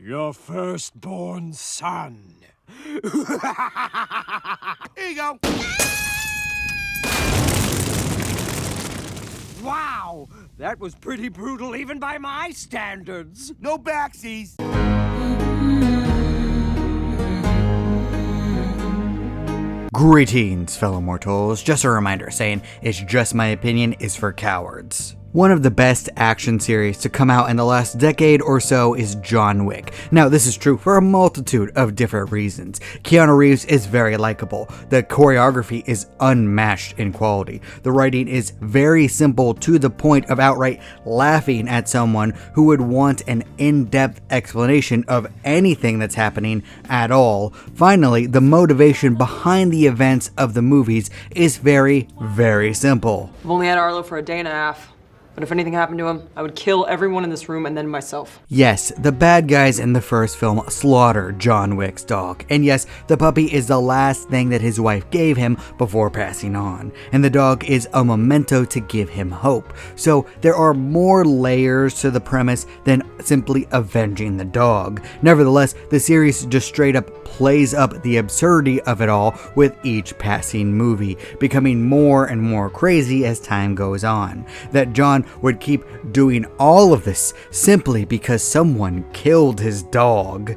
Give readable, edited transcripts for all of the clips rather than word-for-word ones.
Your firstborn son. Here you go. Wow, that was pretty brutal even by my standards. No backsies. Greetings, fellow mortals. Just a reminder saying it's just my opinion is for cowards. One of the best action series to come out in the last decade or so is John Wick. Now, this is true for a multitude of different reasons. Keanu Reeves is very likable. The choreography is unmatched in quality. The writing is very simple to the point of outright laughing at someone who would want an in-depth explanation of anything that's happening at all. Finally, the motivation behind the events of the movies is very, very simple. I've only had Arlo for a day and a half. But if anything happened to him, I would kill everyone in this room and then myself. Yes, the bad guys in the first film slaughter John Wick's dog. And yes, the puppy is the last thing that his wife gave him before passing on. And the dog is a memento to give him hope. So there are more layers to the premise than simply avenging the dog. Nevertheless, the series just straight up plays up the absurdity of it all with each passing movie, becoming more and more crazy as time goes on. That John would keep doing all of this simply because someone killed his dog.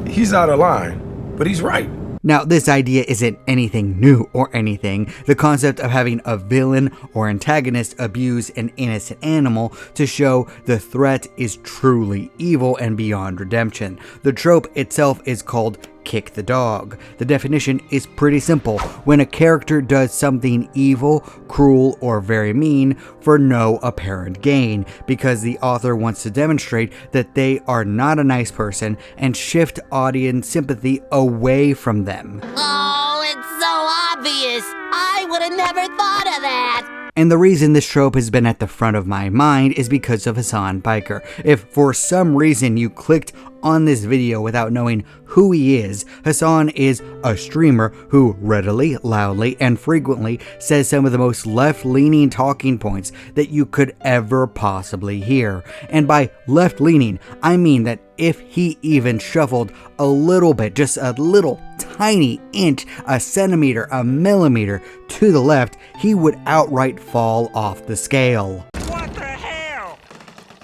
He's out of line, but he's right. Now, this idea isn't anything new or anything. The concept of having a villain or antagonist abuse an innocent animal to show the threat is truly evil and beyond redemption. The trope itself is called kick the dog. The definition is pretty simple. When a character does something evil, cruel, or very mean for no apparent gain, because the author wants to demonstrate that they are not a nice person and shift audience sympathy away from them. Oh, it's so obvious. I would have never thought of that. And the reason this trope has been at the front of my mind is because of Hasan Piker. If for some reason you clicked on this video without knowing who he is, Hasan is a streamer who readily, loudly, and frequently says some of the most left-leaning talking points that you could ever possibly hear. And by left-leaning, I mean that if he even shuffled a little bit, just a little tiny inch, a centimeter, a millimeter to the left, he would outright fall off the scale. What the hell?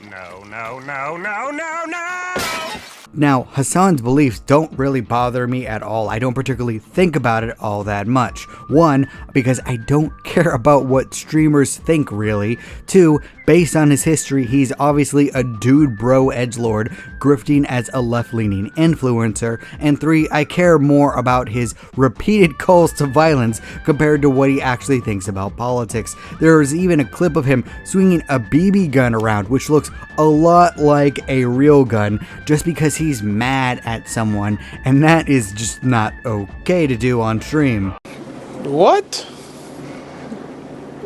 No, no, no, no, no, no! Now, Hasan's beliefs don't really bother me at all. I don't particularly think about it all that much. One, because I don't care about what streamers think really. Two, based on his history, he's obviously a dude bro edgelord grifting as a left-leaning influencer. And three, I care more about his repeated calls to violence compared to what he actually thinks about politics. There is even a clip of him swinging a BB gun around, which looks a lot like a real gun, just because he's mad at someone, and that is just not okay to do on stream. What?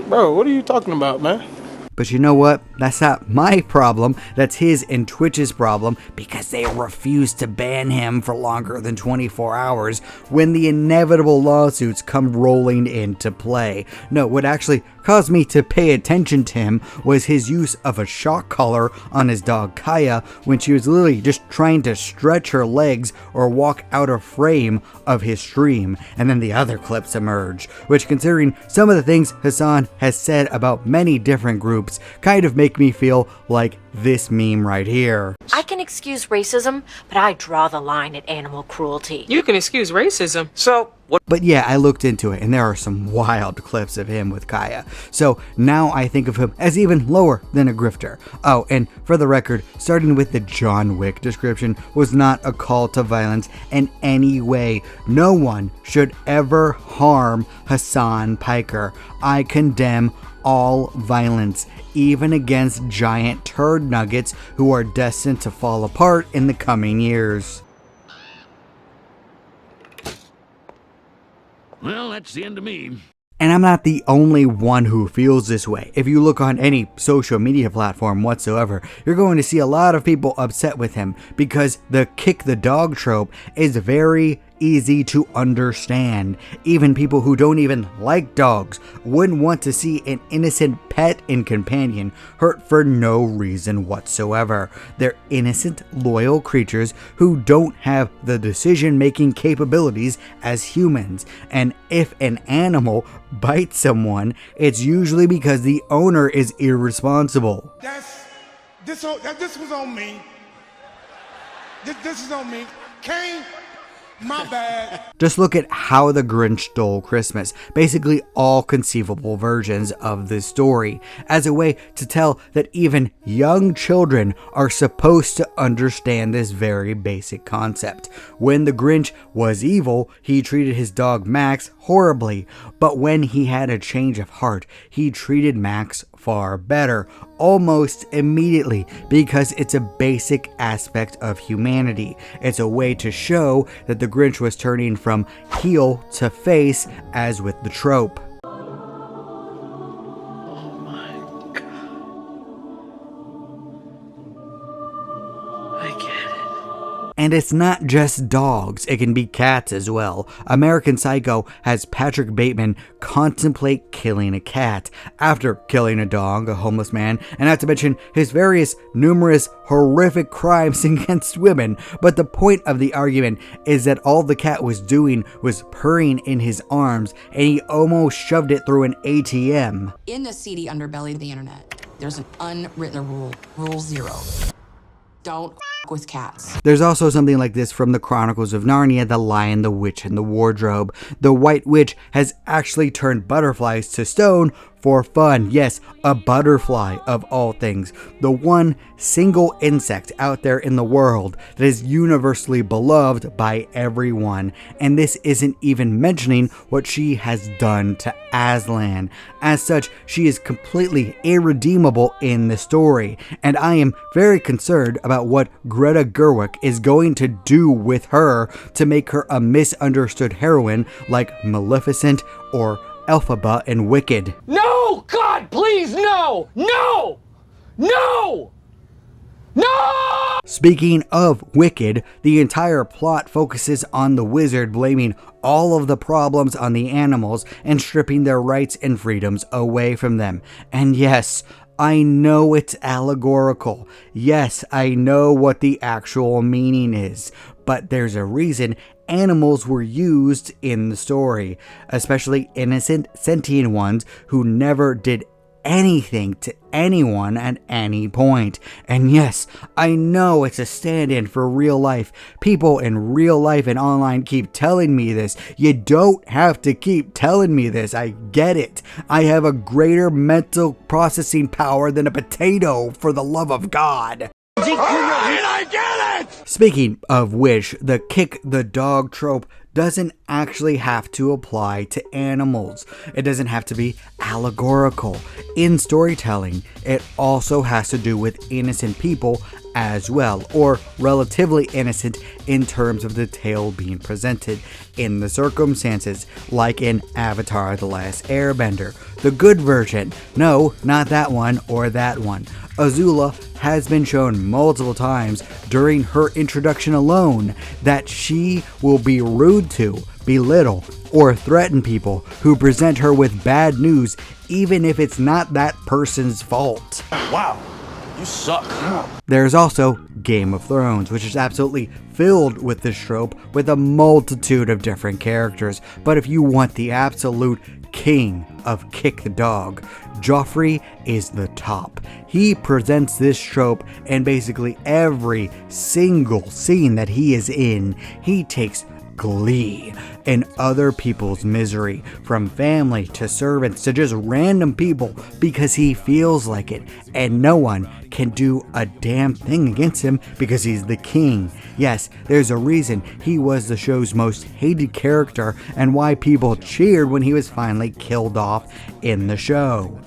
Bro, what are you talking about, man? But you know what? That's not my problem. That's his and Twitch's problem, because they refuse to ban him for longer than 24 hours when the inevitable lawsuits come rolling into play. No, what actually caused me to pay attention to him was his use of a shock collar on his dog Kaya when she was literally just trying to stretch her legs or walk out of frame of his stream. And then the other clips emerge, which, considering some of the things Hasan has said about many different groups, kind of make me feel like this meme right here. I can excuse racism, but I draw the line at animal cruelty. You can excuse racism. So, what? But yeah, I looked into it and there are some wild clips of him with Kaya. So now I think of him as even lower than a grifter. Oh, and for the record, starting with the John Wick description was not a call to violence in any way. No one should ever harm Hasan Piker. I condemn all violence, even against giant turd nuggets who are destined to fall apart in the coming years. Well, that's the end of me. And I'm not the only one who feels this way. If you look on any social media platform whatsoever, you're going to see a lot of people upset with him because the kick the dog trope is very easy to understand. Even people who don't even like dogs wouldn't want to see an innocent pet and companion hurt for no reason whatsoever. They're innocent, loyal creatures who don't have the decision-making capabilities as humans. And if an animal bites someone, it's usually because the owner is irresponsible. This was on me. This is on me. Kane, my bad. Just look at How the Grinch Stole Christmas, basically all conceivable versions of this story, as a way to tell that even young children are supposed to understand this very basic concept. When the Grinch was evil, he treated his dog Max horribly, but when he had a change of heart, he treated Max far better, almost immediately, because it's a basic aspect of humanity. It's a way to show that the Grinch was turning from heel to face, as with the trope. And it's not just dogs, it can be cats as well. American Psycho has Patrick Bateman contemplate killing a cat after killing a dog, a homeless man, and not to mention his various numerous horrific crimes against women. But the point of the argument is that all the cat was doing was purring in his arms, and he almost shoved it through an ATM. In the seedy underbelly of the internet, there's an unwritten rule, Rule 0. Don't with cats. There's also something like this from the Chronicles of Narnia, The Lion, the Witch, and the Wardrobe. The White Witch has actually turned butterflies to stone for fun. Yes, a butterfly of all things. The one single insect out there in the world that is universally beloved by everyone. And this isn't even mentioning what she has done to Aslan. As such, she is completely irredeemable in the story. And I am very concerned about what Greta Gerwig is going to do with her to make her a misunderstood heroine like Maleficent or Elphaba and Wicked. No! God, please, no! No! No! No! Speaking of Wicked, the entire plot focuses on the wizard blaming all of the problems on the animals and stripping their rights and freedoms away from them. And yes, I know it's allegorical. Yes, I know what the actual meaning is. But there's a reason animals were used in the story, especially innocent, sentient ones who never did anything to anyone at any point. And yes, I know it's a stand-in for real life. People in real life and online keep telling me this. You don't have to keep telling me this. I get it. I have a greater mental processing power than a potato, for the love of God. I get it! Speaking of which, the kick the dog trope doesn't actually have to apply to animals. It doesn't have to be allegorical. In storytelling, it also has to do with innocent people as well, or relatively innocent in terms of the tale being presented in the circumstances, like in Avatar: The Last Airbender. The good version. No, not that one or that one. Azula has been shown multiple times during her introduction alone that she will be rude to, belittle, or threaten people who present her with bad news, even if it's not that person's fault. Wow, you suck. There's also Game of Thrones, which is absolutely filled with this trope with a multitude of different characters. But if you want the absolute king of kick the dog, Joffrey is the top. He presents this trope in basically every single scene that he is in. He takes glee in other people's misery, from family to servants to just random people, because he feels like it, and no one can do a damn thing against him because he's the king. Yes, there's a reason he was the show's most hated character and why people cheered when he was finally killed off in the show.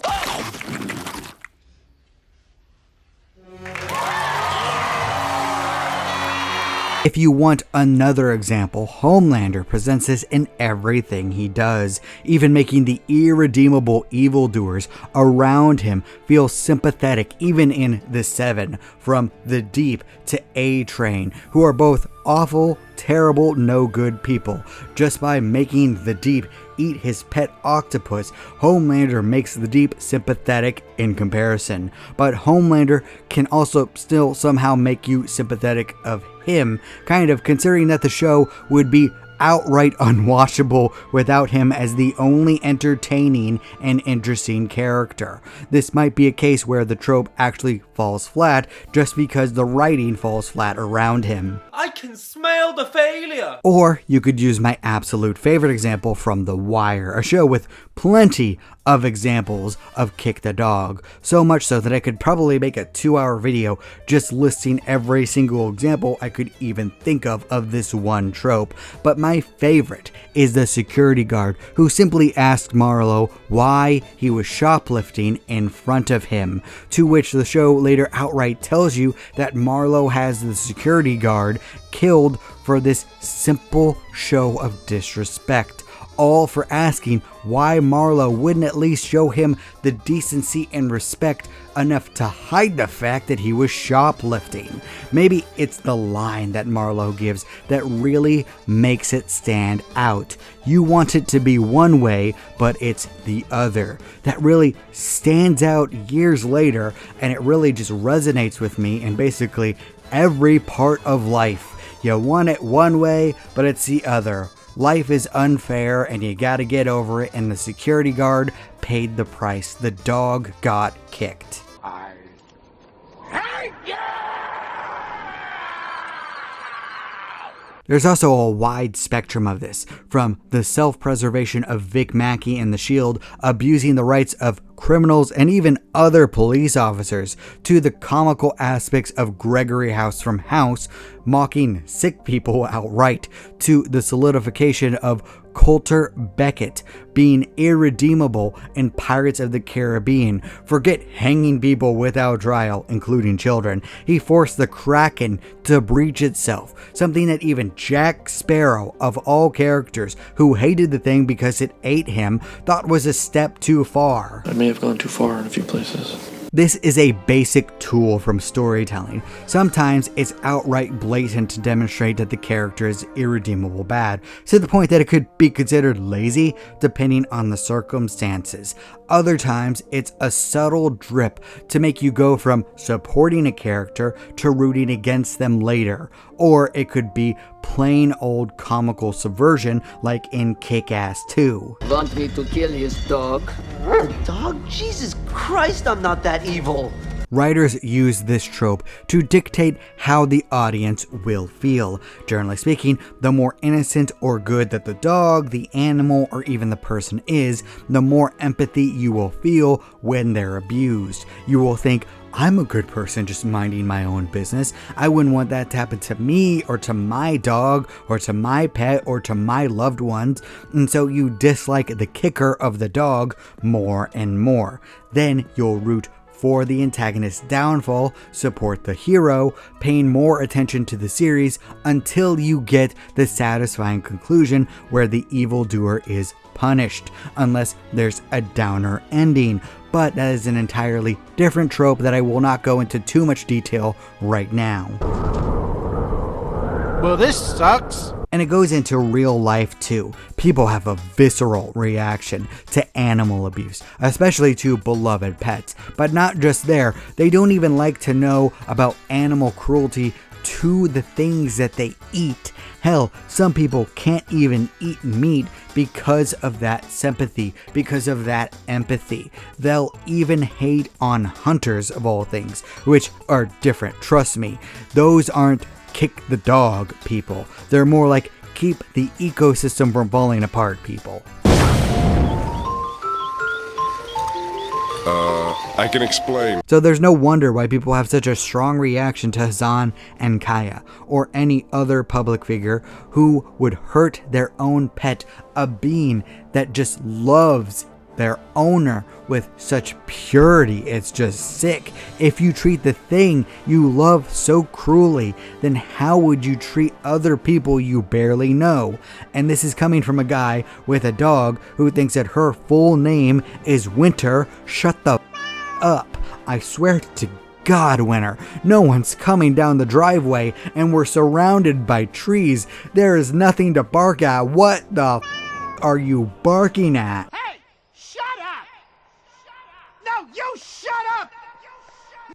If you want another example, Homelander presents this in everything he does, even making the irredeemable evildoers around him feel sympathetic, even in The Seven, from the Deep to A-Train, who are both awful, terrible, no good people. Just by making the Deep eat his pet octopus, Homelander makes the Deep sympathetic in comparison. But Homelander can also still somehow make you sympathetic of him, kind of, considering that the show would be outright unwatchable without him as the only entertaining and interesting character. This might be a case where the trope actually falls flat just because the writing falls flat around him. I can smell the failure! Or you could use my absolute favorite example from The Wire, a show with plenty of examples of kick the dog, so much so that I could probably make a 2-hour video just listing every single example I could even think of this one trope. But my favorite is the security guard who simply asked Marlo why he was shoplifting in front of him, to which the show later outright tells you that Marlo has the security guard killed for this simple show of disrespect. All for asking why Marlo wouldn't at least show him the decency and respect enough to hide the fact that he was shoplifting. Maybe it's the line that Marlo gives that really makes it stand out. You want it to be one way, but it's the other. That really stands out years later, and it really just resonates with me in basically every part of life. You want it one way, but it's the other. Life is unfair and you gotta get over it, and the security guard paid the price. The dog got kicked. There's also a wide spectrum of this, from the self-preservation of Vic Mackey in The Shield abusing the rights of criminals and even other police officers, to the comical aspects of Gregory House from House mocking sick people outright, to the solidification of Coulter Beckett being irredeemable in Pirates of the Caribbean. Forget hanging people without trial, including children. He forced the Kraken to breach itself, something that even Jack Sparrow, of all characters, who hated the thing because it ate him, thought was a step too far. I may have gone too far in a few places. This is a basic tool from storytelling. Sometimes it's outright blatant to demonstrate that the character is irredeemable bad, to the point that it could be considered lazy depending on the circumstances. Other times it's a subtle drip to make you go from supporting a character to rooting against them later. Or it could be plain old comical subversion like in Kick-Ass 2. Want me to kill his dog? The dog? Jesus Christ, I'm not that evil. Writers use this trope to dictate how the audience will feel. Generally speaking, the more innocent or good that the dog, the animal, or even the person is, the more empathy you will feel when they're abused. You will think, I'm a good person just minding my own business. I wouldn't want that to happen to me or to my dog or to my pet or to my loved ones. And so you dislike the kicker of the dog more and more. Then you'll root for the antagonist's downfall, support the hero, paying more attention to the series until you get the satisfying conclusion where the evildoer is punished, unless there's a downer ending. But that is an entirely different trope that I will not go into too much detail right now. Well, this sucks. And it goes into real life too. People have a visceral reaction to animal abuse, especially to beloved pets. But not just there, they don't even like to know about animal cruelty to the things that they eat. Hell, some people can't even eat meat because of that sympathy, because of that empathy. They'll even hate on hunters of all things, which are different, trust me. Those aren't kick the dog people. They're more like keep the ecosystem from falling apart people. I can explain. So there's no wonder why people have such a strong reaction to Hasan and Kaya, or any other public figure who would hurt their own pet, a being that just loves their owner with such purity. It's just sick. If you treat the thing you love so cruelly, then how would you treat other people you barely know? And this is coming from a guy with a dog who thinks that her full name is Winter. Shut the up. I swear to God, Winter, no one's coming down the driveway and we're surrounded by trees. There is nothing to bark at. What the are you barking at? Hey, shut up! No, you shut up!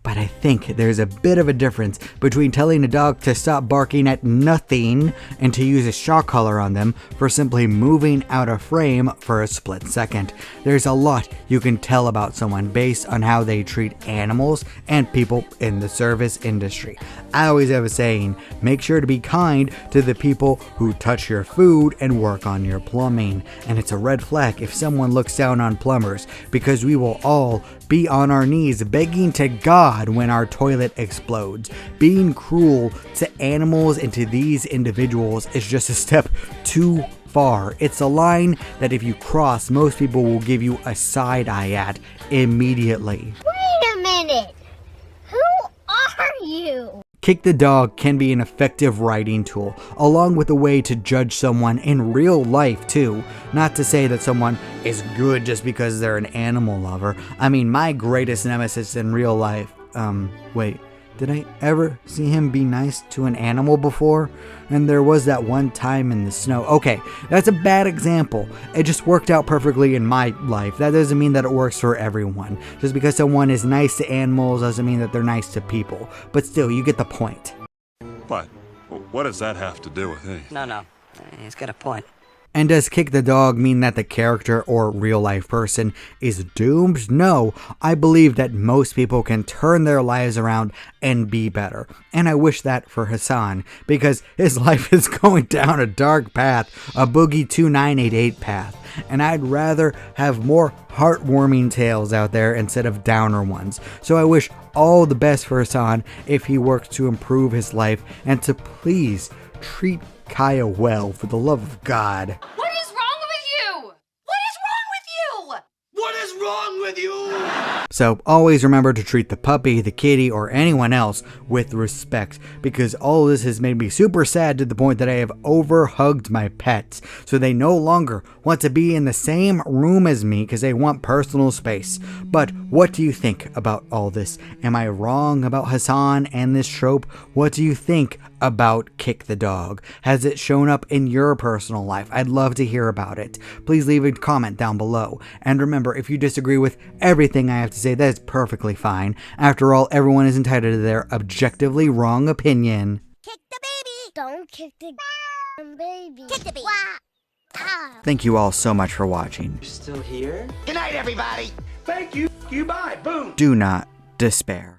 But I think there's a bit of a difference between telling a dog to stop barking at nothing and to use a shock collar on them for simply moving out of frame for a split second. There's a lot you can tell about someone based on how they treat animals and people in the service industry. I always have a saying, make sure to be kind to the people who touch your food and work on your plumbing. And it's a red flag if someone looks down on plumbers, because we will all be on our knees begging to God when our toilet explodes. Being cruel to animals and to these individuals is just a step too far. It's a line that if you cross, most people will give you a side eye at immediately. Wait a minute. Who are you? Kick the dog can be an effective writing tool, along with a way to judge someone in real life too. Not to say that someone is good just because they're an animal lover. I mean, my greatest nemesis in real life, wait, did I ever see him be nice to an animal before? And there was that one time in the snow. Okay, that's a bad example. It just worked out perfectly in my life. That doesn't mean that it works for everyone. Just because someone is nice to animals doesn't mean that they're nice to people. But still, you get the point. What? What does that have to do with anything? No. He's got a point. And does kick the dog mean that the character or real life person is doomed? No, I believe that most people can turn their lives around and be better. And I wish that for Hasan, because his life is going down a dark path, a boogie 2988 path. And I'd rather have more heartwarming tales out there instead of downer ones. So I wish all the best for Hasan if he works to improve his life and to please treat Kaya well, for the love of God. What is wrong with you? What is wrong with you? What is wrong with you? So always remember to treat the puppy, the kitty, or anyone else with respect, because all of this has made me super sad to the point that I have overhugged my pets, so they no longer want to be in the same room as me because they want personal space. But what do you think about all this? Am I wrong about Hasan and this trope? What do you think about Kick the Dog? Has it shown up in your personal life? I'd love to hear about it. Please leave a comment down below. And remember, if you disagree with everything I have to say, that is perfectly fine. After all, everyone is entitled to their objectively wrong opinion. Kick the baby. Don't kick the baby. Kick the baby. Thank you all so much for watching. You're still here? Good night, everybody. Thank you. You bye. Boom. Do not despair.